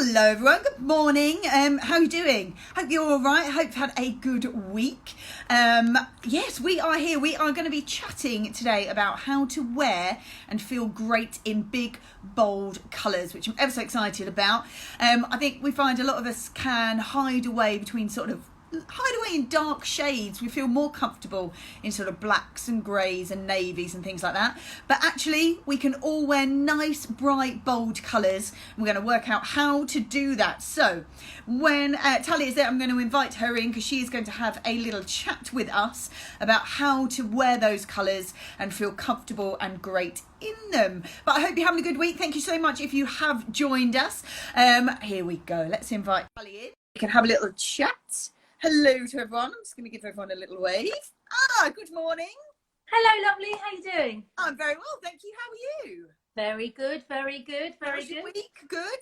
Hello everyone, good morning. How are you doing? Hope you're all right. Hope you've had a good week. Yes, we are here. We are going to be chatting today about how to wear and feel great in big, bold colours, which I'm ever so excited about. I think we find a lot of us can hide away in dark shades. We feel more comfortable in sort of blacks and greys and navies and things like that. But actually, we can all wear nice, bright, bold colours. We're going to work out how to do that. So when Talia is there, I'm going to invite her in because she is going to have a little chat with us about how to wear those colours and feel comfortable and great in them. But I hope you're having a good week. Thank you so much if you have joined us. Here we go. Let's invite Talia in. We can have a little chat. Hello to everyone. I'm just going to give everyone a little wave. Good morning. Hello, lovely. How you doing? I'm very well, thank you. How are you? Very good, very good, very How's good. your week? Good.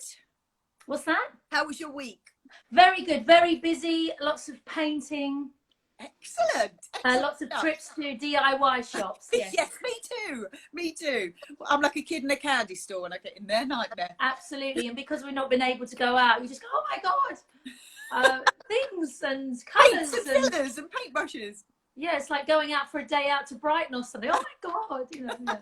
What's that? How was your week? Very good, very busy. Lots of painting. Excellent. Lots of trips to DIY shops. Yes. Yes, me too. Me too. I'm like a kid in a candy store when I get in there. Nightmare. Absolutely. And because we've not been able to go out, you just go, oh my God. Things and colours and fillers and paintbrushes. Yeah, it's like going out for a day out to Brighton or something. Oh my God, Yeah.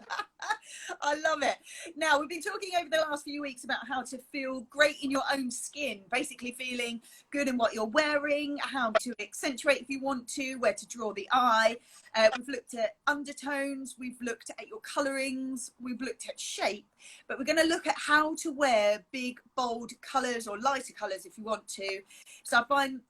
I love it. Now, we've been talking over the last few weeks about how to feel great in your own skin, basically feeling good in what you're wearing, how to accentuate if you want to, where to draw the eye. We've looked at undertones, we've looked at your colourings, we've looked at shape, but we're going to look at how to wear big, bold colours or lighter colours if you want to. So I find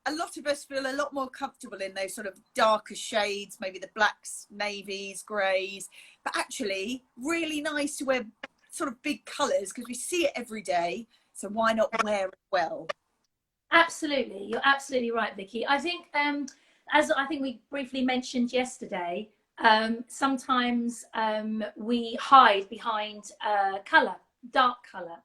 a lot of us feel a lot more comfortable in those sort of darker shades, maybe the blacks, navies, greys, but actually really nice to wear sort of big colours because we see it every day. So why not wear it well? Absolutely. You're absolutely right, Vicky. I think, as I think we briefly mentioned yesterday, sometimes we hide behind colour, dark colour.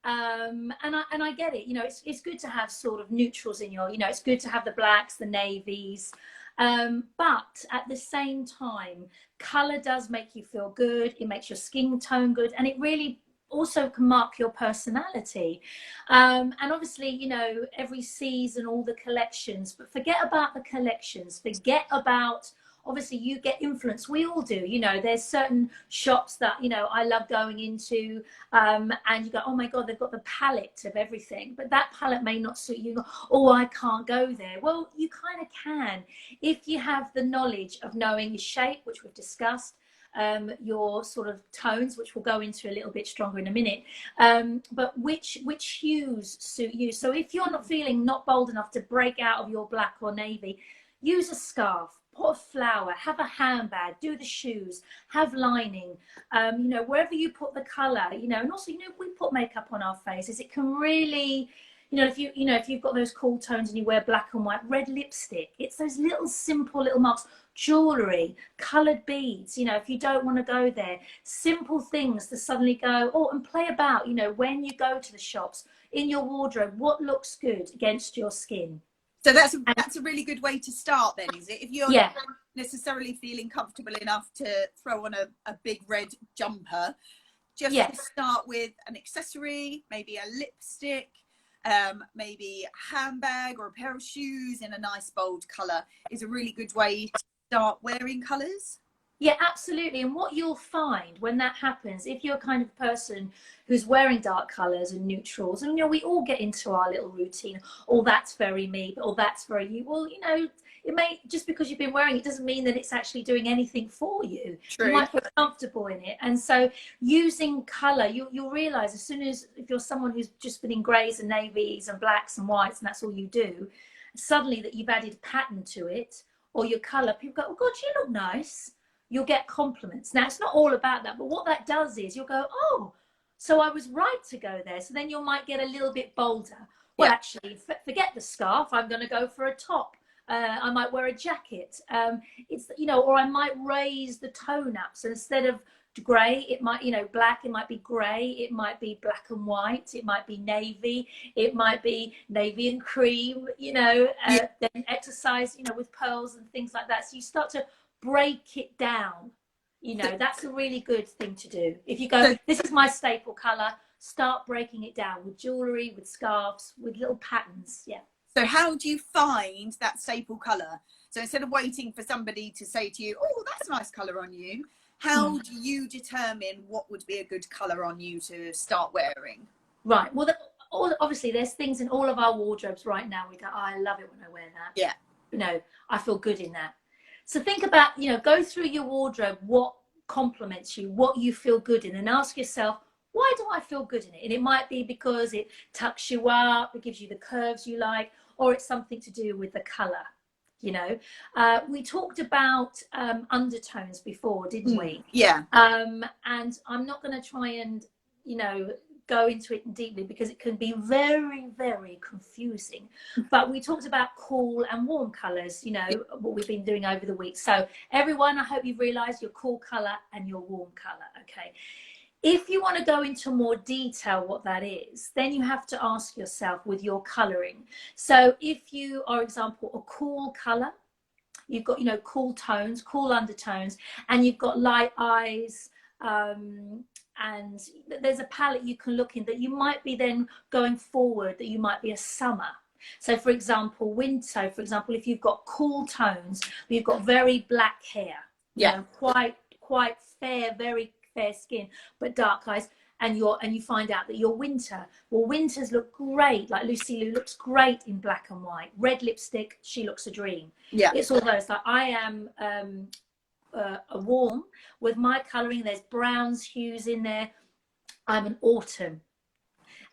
And I get it, it's good to have sort of neutrals in your, it's good to have the blacks, the navies, but at the same time, color does make you feel good. It makes your skin tone good, and it really also can mark your personality. And obviously, every season, all the collections, but forget about the collections, forget about, obviously you get influence, we all do, there's certain shops that I love going into, and you go, oh my God, they've got the palette of everything, but that palette may not suit you. Oh, I can't go there. Well, you kind of can if you have the knowledge of knowing your shape, which we've discussed, your sort of tones, which we'll go into a little bit stronger in a minute, but which hues suit you. So if you're not bold enough to break out of your black or navy, use a scarf, put a flower, have a handbag, do the shoes, have lining, wherever you put the color, and also, we put makeup on our faces. It can really, if you've got those cool tones and you wear black and white, red lipstick, it's those little simple little marks, jewelry, colored beads, if you don't want to go there, simple things to suddenly go, oh, and play about, when you go to the shops, in your wardrobe, what looks good against your skin. So that's a really good way to start then, is it? If you're not necessarily feeling comfortable enough to throw on a big red jumper, just start with an accessory, maybe a lipstick, maybe a handbag or a pair of shoes in a nice bold colour is a really good way to start wearing colours. Yeah, absolutely. And what you'll find when that happens, if you're a kind of person who's wearing dark colours and neutrals, and we all get into our little routine, oh, that's very me, or that's very you. Well, it may, just because you've been wearing it doesn't mean that it's actually doing anything for you. True. You might feel comfortable in it. And so using colour, you'll realise as soon as, if you're someone who's just been in greys and navies and blacks and whites and that's all you do, suddenly that you've added pattern to it, or your colour, people go, oh God, you look nice. You'll get compliments. Now, it's not all about that, but what that does is you'll go, oh, so I was right to go there. So then you might get a little bit bolder. Well, actually, forget the scarf. I'm going to go for a top. I might wear a jacket. Or I might raise the tone up. So instead of grey, it might, black, it might be grey. It might be black and white. It might be navy. It might be navy and cream, then exercise, with pearls and things like that. So you start to break it down. That's a really good thing to do. If you go, this is my staple color, start breaking it down with jewellery, with scarves, with little patterns. Yeah. So how do you find that staple colour? So instead of waiting for somebody to say to you, oh, that's a nice colour on you, how do you determine what would be a good colour on you to start wearing? Right. Well, obviously there's things in all of our wardrobes right now. We go, oh, I love it when I wear that. Yeah. You know, I feel good in that. So think about, you know, go through your wardrobe, what complements you, what you feel good in, and ask yourself, why do I feel good in it? And it might be because it tucks you up, it gives you the curves you like, or it's something to do with the color. You know, we talked about undertones before, didn't we? Yeah. And I'm not going to try and, you know, go into it deeply because it can be very, very confusing. But we talked about cool and warm colours, you know, what we've been doing over the week. So everyone, I hope you've realised your cool colour and your warm colour. Okay. If you want to go into more detail what that is, then you have to ask yourself with your colouring. So if you are, example, a cool colour, you've got, you know, cool tones, cool undertones, and you've got light eyes, and there's a palette you can look in that you might be then going forward, that you might be a summer. So for example, winter, for example, if you've got cool tones, you've got very black hair, you know, quite fair, very fair skin, but dark eyes, and you find out that you're winter. Well, winters look great, like Lucy Liu looks great in black and white. Red lipstick, she looks a dream. Yeah. It's all those, like I am a warm with my colouring. There's browns, hues in there. I'm an autumn.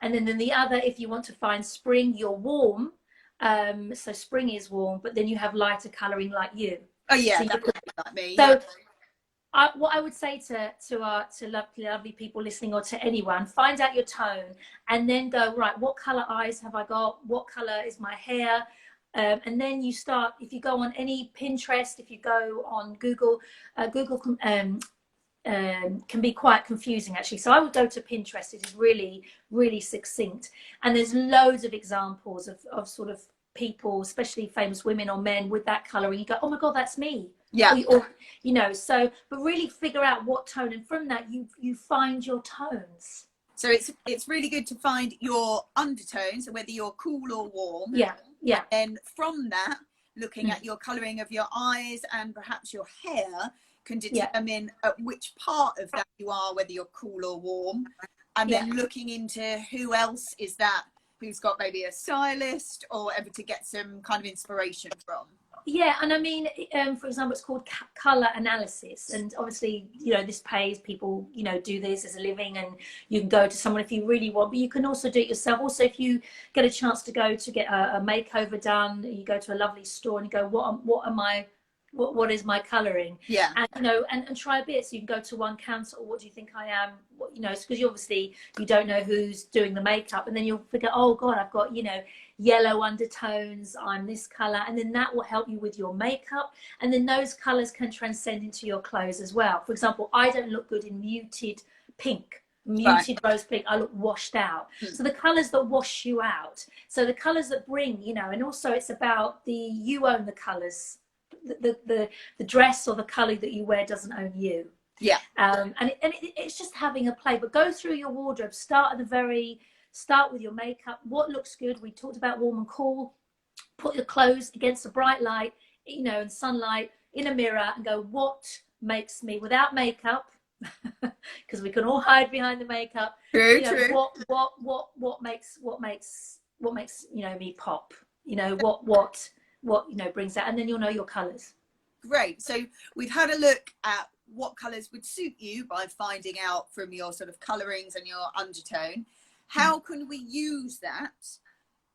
And then the other, if you want to find spring, you're warm. So spring is warm, but then you have lighter colouring like you. Oh yeah, so that would be like me. So what I would say to lovely people listening, or to anyone, find out your tone and then go, right, what colour eyes have I got? What colour is my hair? And then you start, if you go on any Pinterest, if you go on Google, Google can be quite confusing actually. So I would go to Pinterest. It is really, really succinct. And there's loads of examples of sort of people, especially famous women or men with that colour. And you go, oh my God, that's me. Yeah. Or, you know, so, but really figure out what tone. And from that, you find your tones. So it's really good to find your undertones, so whether you're cool or warm. Yeah, yeah. And from that, looking at your colouring of your eyes and perhaps your hair can determine at which part of that you are, whether you're cool or warm. And then looking into who else is that, who's got maybe a stylist or whatever, to get some kind of inspiration from. Yeah, and I mean, for example, it's called colour analysis, and obviously, you know, this pays people, you know, do this as a living, and you can go to someone if you really want, but you can also do it yourself. Also, if you get a chance to go to get a makeover done, you go to a lovely store and you go, what is my colouring? Yeah. And, you know, and try a bit. So you can go to one counter, or what do you think I am? What, you know, it's because you obviously, you don't know who's doing the makeup, and then you'll figure, oh God, I've got, you know, yellow undertones, I'm this colour, and then that will help you with your makeup, and then those colours can transcend into your clothes as well. For example, I don't look good in muted pink, rose pink. I look washed out. So the colours that wash you out, so the colours that bring, you know, and also it's about you own the colours. The dress or the colour that you wear doesn't own you. Yeah. And it's just having a play. But go through your wardrobe. Start with your makeup. What looks good? We talked about warm and cool. Put your clothes against a bright light, you know, and sunlight, in a mirror, and go, what makes me, without makeup, because we can all hide behind the makeup. True, you know, true. What makes you know, me pop? You know, what you know brings that, and then you'll know your colours. Great. So we've had a look at what colours would suit you by finding out from your sort of colourings and your undertone. How can we use that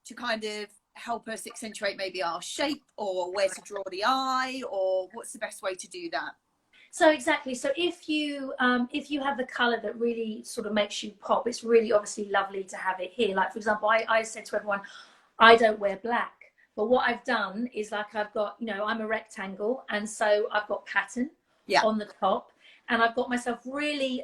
to kind of help us accentuate maybe our shape, or where to draw the eye, or what's the best way to do that? So exactly. So if you have the colour that really sort of makes you pop, it's really obviously lovely to have it here. Like for example, I said to everyone, I don't wear black. But what I've done is, like, I've got, you know, I'm a rectangle, and so I've got pattern on the top, and I've got myself really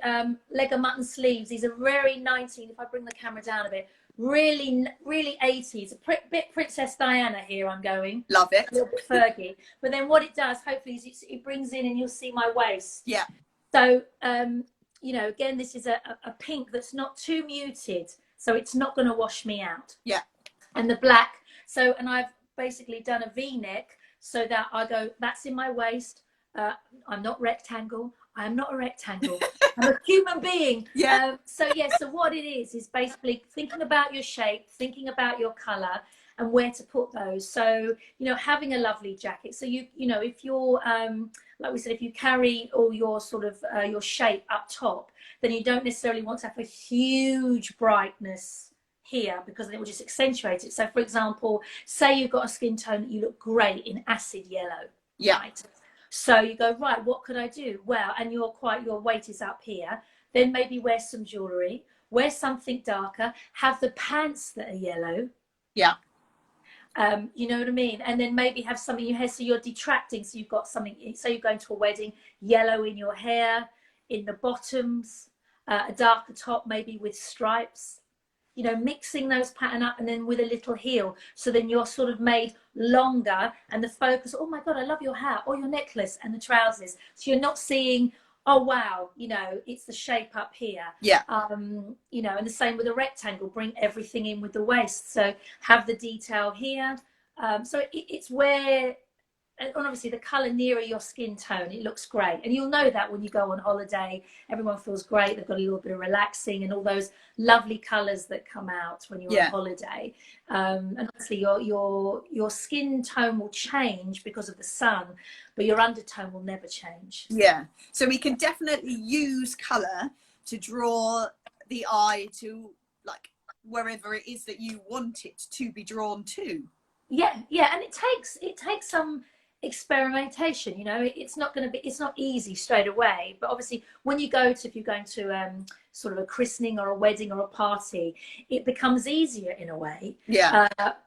leg of mutton sleeves. These are very 19, if I bring the camera down a bit, really, really 80s, a bit Princess Diana here I'm going. Love it. A little bit Fergie. But then what it does, hopefully, is it brings in, and you'll see my waist. Yeah. So you know, again, this is a pink that's not too muted, so it's not going to wash me out. Yeah. And the black, so, and I've basically done a V-neck so that I go, that's in my waist. I'm not rectangle. I am not a rectangle. I'm a human being. Yeah. So what it is basically thinking about your shape, thinking about your color, and where to put those. So, you know, having a lovely jacket. So you know, if you're, like we said, if you carry all your sort of your shape up top, then you don't necessarily want to have a huge brightness here, because then it will just accentuate it. So for example, say you've got a skin tone that you look great in acid yellow. Yeah. Right? So you go, right, what could I do? Well, and your weight is up here, then maybe wear some jewelry, wear something darker, have the pants that are yellow. Yeah. You know what I mean? And then maybe have something in your hair, so you're detracting. So you've got something, so you're going to a wedding, yellow in your hair, in the bottoms, a darker top, maybe with stripes, you know, mixing those pattern up, and then with a little heel. So then you're sort of made longer, and the focus, oh my God, I love your hat, or your necklace and the trousers. So you're not seeing, oh wow, you know, it's the shape up here. Yeah. You know, and the same with a rectangle, bring everything in with the waist. So have the detail here. So it's where, and obviously the color nearer your skin tone, it looks great. And you'll know that when you go on holiday, everyone feels great. They've got a little bit of relaxing and all those lovely colors that come out when you're on holiday. And obviously your skin tone will change because of the sun, but your undertone will never change. Yeah. So we can definitely use color to draw the eye to, like, wherever it is that you want it to be drawn to. Yeah, and it takes some experimentation. You know, it's not easy straight away, but obviously when you go to, if you're going to sort of a christening or a wedding or a party, it becomes easier in a way.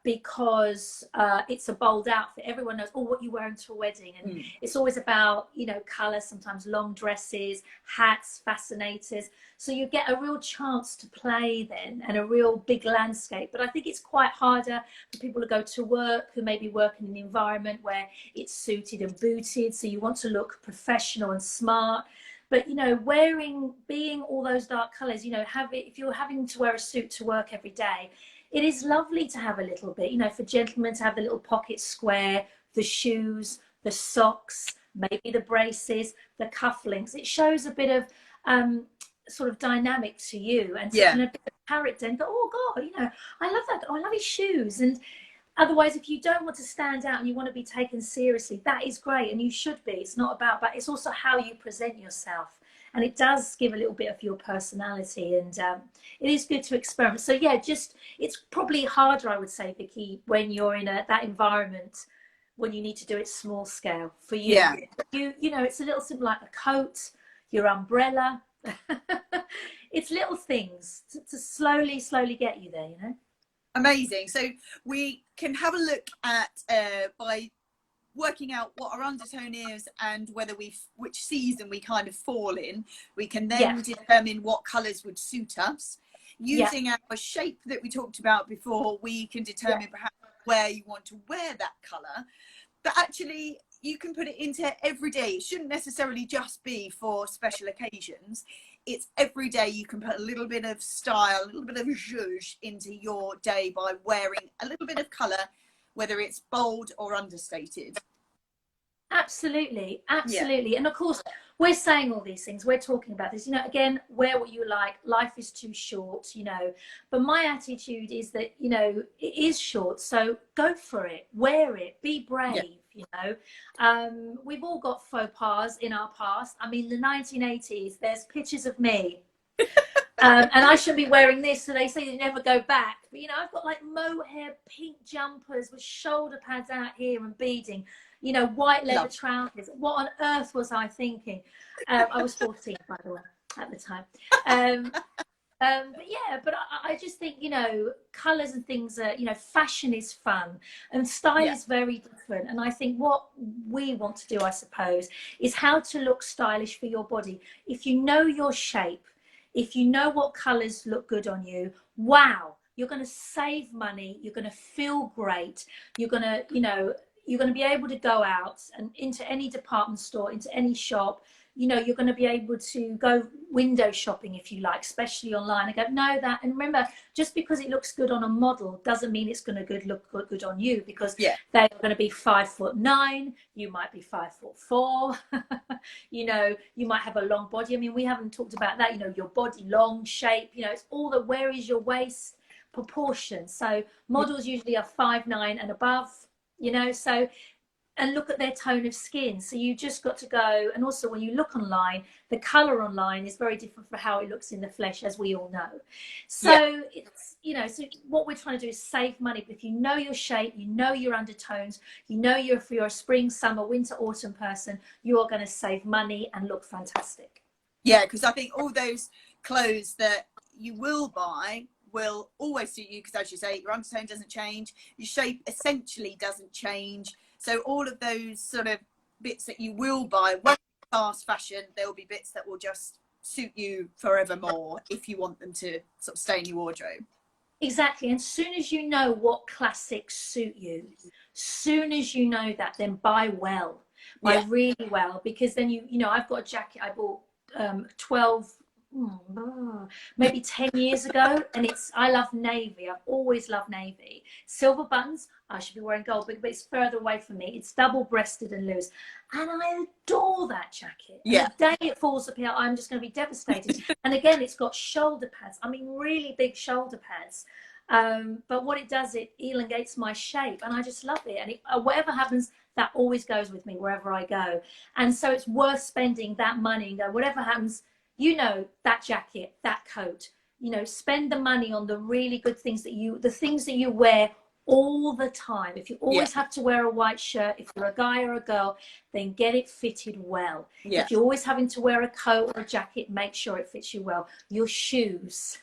Because it's a bold outfit. Everyone knows, oh, what you wearing to a wedding, and it's always about, you know, color, sometimes long dresses, hats, fascinators. So you get a real chance to play then, and a real big landscape. But I think it's quite harder for people to go to work, who maybe work in an environment where it's suited and booted. So you want to look professional and smart. But, you know, being all those dark colors, you know, if you're having to wear a suit to work every day, it is lovely to have a little bit, you know, for gentlemen to have the little pocket square, the shoes, the socks, maybe the braces, the cufflinks. It shows a bit of sort of dynamic to you, and a bit of character, and go, oh God, you know, I love that. Oh, I love his shoes. And otherwise, if you don't want to stand out and you want to be taken seriously, that is great, and you should be. It's not about, but it's also how you present yourself. And it does give a little bit of your personality, and it is good to experiment. So yeah, it's probably harder, I would say, Vicky, when you're in that environment, when you need to do it small scale for you. You know, it's a little simple, like a coat, your umbrella. It's little things to slowly get you there, you know. Amazing. So we can have a look at by working out what our undertone is and which season we kind of fall in. We can then determine what colors would suit us. Using our shape that we talked about before, we can determine perhaps where you want to wear that color. But actually, you can put it into every day. It shouldn't necessarily just be for special occasions. It's every day. You can put a little bit of style, a little bit of zhuzh into your day by wearing a little bit of color, whether it's bold or understated. Absolutely. And of course, we're saying all these things, we're talking about this, you know, again, wear what you like. Life is too short, you know, but my attitude is that, you know, it is short, so go for it, wear it, be brave. You know, we've all got faux pas in our past. I mean, the 1980s, there's pictures of me and I should be wearing this, so they say they never go back, but you know, I've got like mohair pink jumpers with shoulder pads out here and beading, you know, white leather trousers. What on earth was I thinking? I was 14, by the way, at the time. But I just think, you know, colors and things are, you know, fashion is fun and style is very different. And I think what we want to do, I suppose, is how to look stylish for your body. If you know your shape, if you know what colors look good on you, wow, you're going to save money. You're going to feel great. You're going to, you know, you're going to be able to go out and into any department store, into any shop, you know, you're going to be able to go window shopping if you like, especially online, and go, no, that. And remember, just because it looks good on a model doesn't mean it's going to look good on you, because they're going to be 5'9", you might be 5'4". You know, you might have a long body. I mean, we haven't talked about that. You know, your body, long shape. You know, it's all the where is your waist proportion. So models usually are 5'9" and above. You know, so, and look at their tone of skin. So you just got to go. And also when you look online, the color online is very different from how it looks in the flesh, as we all know. So it's, you know, so what we're trying to do is save money. But if you know your shape, you know your undertones, you know if you're a spring, summer, winter, autumn person, you are going to save money and look fantastic. Yeah, because I think all those clothes that you will buy will always suit you, because as you say, your undertone doesn't change, your shape essentially doesn't change. So all of those sort of bits that you will buy won't be fast fashion. There will be bits that will just suit you forevermore if you want them to sort of stay in your wardrobe. Exactly. And as soon as you know what classics suit you, soon as you know that, then buy well, buy really well, because then you know, I've got a jacket I bought 12 maybe 10 years ago, and I love navy. I've always loved navy. Silver buttons, I should be wearing gold, but it's further away from me. It's double-breasted and loose, and I adore that jacket. And the day it falls apart, I'm just going to be devastated. And again, it's got shoulder pads. I mean, really big shoulder pads. But what it does, it elongates my shape, and I just love it. And whatever happens, that always goes with me wherever I go. And so it's worth spending that money and go, whatever happens, you know, that jacket, that coat, you know, spend the money on the really good things the things that you wear all the time. If you always have to wear a white shirt, if you're a guy or a girl, then get it fitted well. If you're always having to wear a coat or a jacket, make sure it fits you well. Your shoes,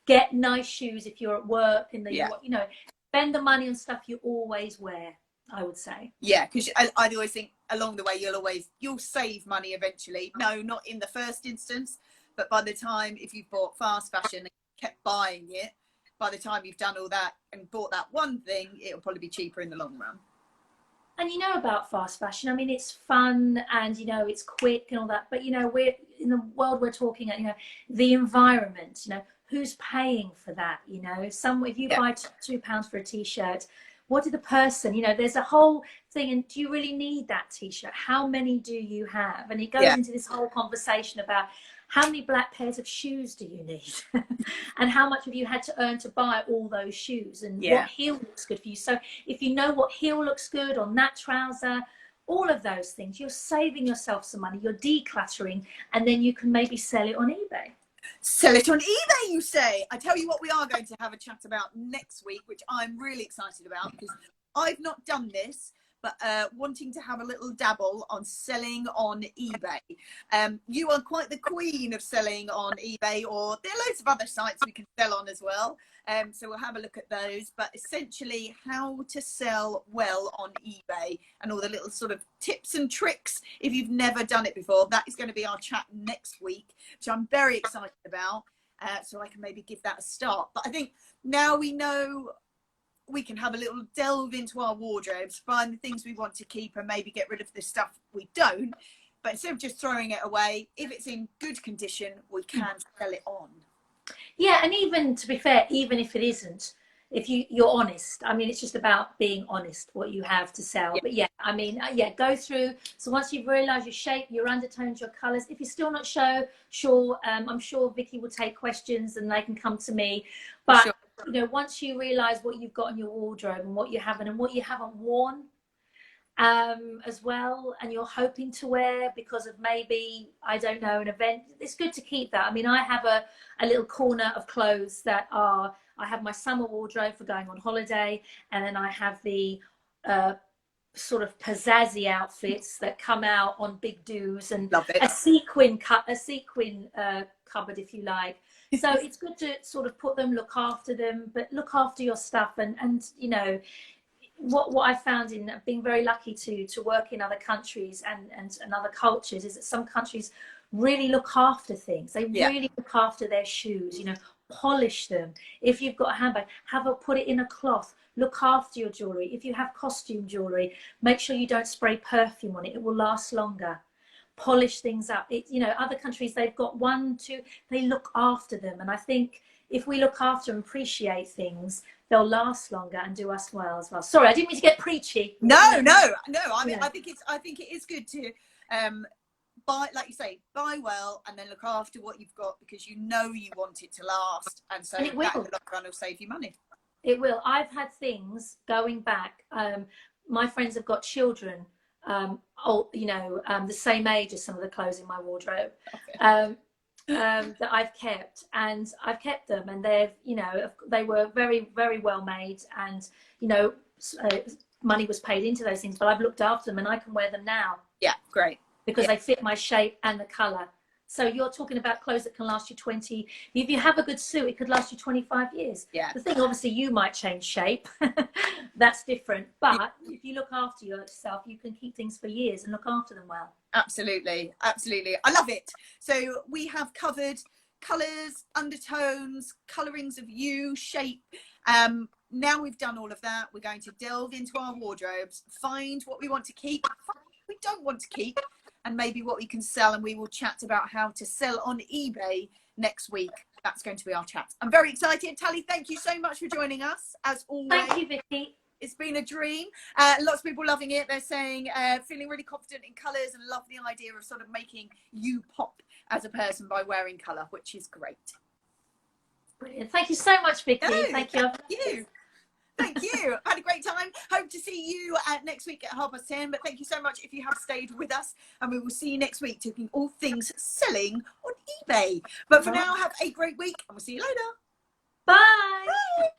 get nice shoes if you're at work, and you know, spend the money on stuff you always wear, I would say. Yeah, because I'd always think along the way you'll save money eventually. No, not in the first instance, but by the time, if you've bought fast fashion and kept buying it, by the time you've done all that and bought that one thing, it'll probably be cheaper in the long run. And you know about fast fashion, I mean, it's fun and, you know, it's quick and all that, but, you know, we're in the world we're talking at, you know, the environment, you know, who's paying for that? You know, if you buy £2 for a t-shirt, what did the person, you know, there's a whole thing, and do you really need that t-shirt? How many do you have? And it goes into this whole conversation about how many black pairs of shoes do you need? And how much have you had to earn to buy all those shoes? And what heel looks good for you? So if you know what heel looks good on that trouser, all of those things, you're saving yourself some money, you're decluttering, and then you can maybe sell it on eBay. Sell it on eBay, you say? I tell you what, we are going to have a chat about next week, which I'm really excited about, because I've not done this, but wanting to have a little dabble on selling on eBay. You are quite the queen of selling on eBay, or there are loads of other sites we can sell on as well. So we'll have a look at those, but essentially how to sell well on eBay and all the little sort of tips and tricks if you've never done it before. That is going to be our chat next week, which I'm very excited about. So I can maybe give that a start. But I think now we know, we can have a little delve into our wardrobes, find the things we want to keep, and maybe get rid of the stuff we don't. But instead of just throwing it away, if it's in good condition, we can sell it on. Yeah, and even, to be fair, even if it isn't, if you're honest, I mean, it's just about being honest what you have to sell. But yeah, I mean, go through. So once you've realised your shape, your undertones, your colours, if you're still not sure, I'm sure Vicky will take questions and they can come to me. But you know, once you realise what you've got in your wardrobe and what you haven't worn, as well, and you're hoping to wear because of maybe, I don't know, an event, it's good to keep that. I mean, I have a little corner of clothes that I have my summer wardrobe for going on holiday, and then I have the sort of pizzazzy outfits that come out on big do's, and a sequin cupboard, if you like. So it's good to sort of put them, look after them, but look after your stuff. And you know, what I found in being very lucky to work in other countries and other cultures is that some countries really look after things. They really look after their shoes, you know, polish them. If you've got a handbag, put it in a cloth. Look after your jewelry. If you have costume jewelry, make sure you don't spray perfume on it. It will last longer. polish things up. Other countries, they've got one, two, they look after them. And I think if we look after and appreciate things, they'll last longer and do us well as well. Sorry, I didn't mean to get preachy. No. I mean, I think it is good to buy, like you say, buy well and then look after what you've got, because you want it to last, and so that in the long run will save you money. It will. I've had things going back. My friends have got children, the same age as some of the clothes in my wardrobe. Okay. That I've kept, and I've kept them, and they were very, very well made, and money was paid into those things, but I've looked after them and I can wear them now. Yeah, great. Because they fit my shape and the color. So you're talking about clothes that can last you 20. If you have a good suit, it could last you 25 years. Yeah. The thing, obviously, you might change shape. That's different. But if you look after yourself, you can keep things for years and look after them well. Absolutely. Absolutely. I love it. So we have covered colours, undertones, colourings of you, shape. Now we've done all of that, we're going to delve into our wardrobes, find what we want to keep, find what we don't want to keep, and maybe what we can sell. And we will chat about how to sell on eBay next week. That's going to be our chat. I'm very excited. Tally, thank you so much for joining us, as always. Thank you, Vicky. It's been a dream. Lots of people loving it. They're saying feeling really confident in colours and love the idea of sort of making you pop as a person by wearing colour, which is great. Brilliant. Thank you so much, Vicky. No, thank you. Thank you. I had a great time. Hope to see you next week at 10:30. But thank you so much if you have stayed with us. And we will see you next week talking all things selling on eBay. But for now, have a great week and we'll see you later. Bye. Bye.